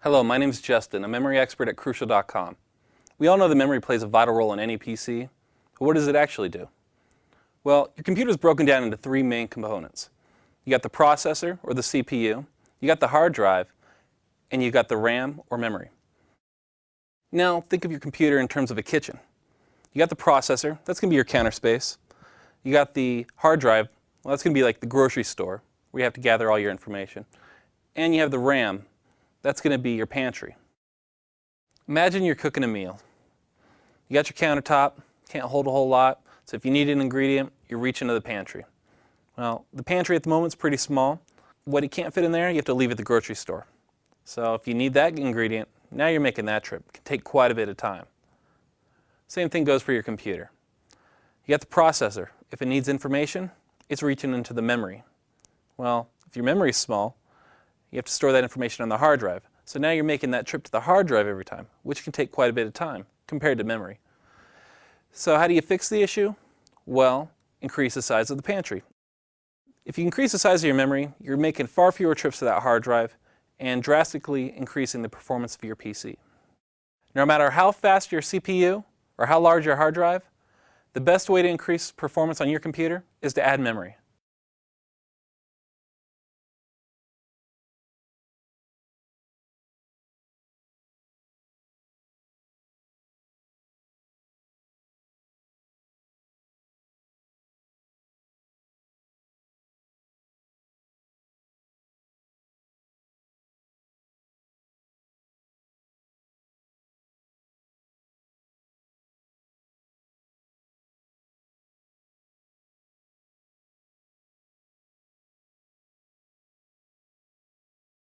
Hello, my name is Justin, a memory expert at Crucial.com. We all know that memory plays a vital role in any PC, but what does it actually do? Well, your computer is broken down into three main components. You got the processor, or the CPU, you got the hard drive, and you got the RAM, or memory. Now, think of your computer in terms of a kitchen. You got the processor, that's going to be your counter space. You got the hard drive, well, that's going to be like the grocery store, where you have to gather all your information. And you have the RAM, that's going to be your pantry. Imagine you're cooking a meal. You got your countertop, can't hold a whole lot, so if you need an ingredient, you reach into the pantry. Well, the pantry at the moment is pretty small. What you can't fit in there, you have to leave at the grocery store. So if you need that ingredient, now you're making that trip. It can take quite a bit of time. Same thing goes for your computer. You got the processor. If it needs information, it's reaching into the memory. Well, if your memory is small, you have to store that information on the hard drive. So now you're making that trip to the hard drive every time, which can take quite a bit of time compared to memory. So how do you fix the issue? Well, increase the size of the pantry. If you increase the size of your memory, you're making far fewer trips to that hard drive and drastically increasing the performance of your PC. No matter how fast your CPU or how large your hard drive, the best way to increase performance on your computer is to add memory.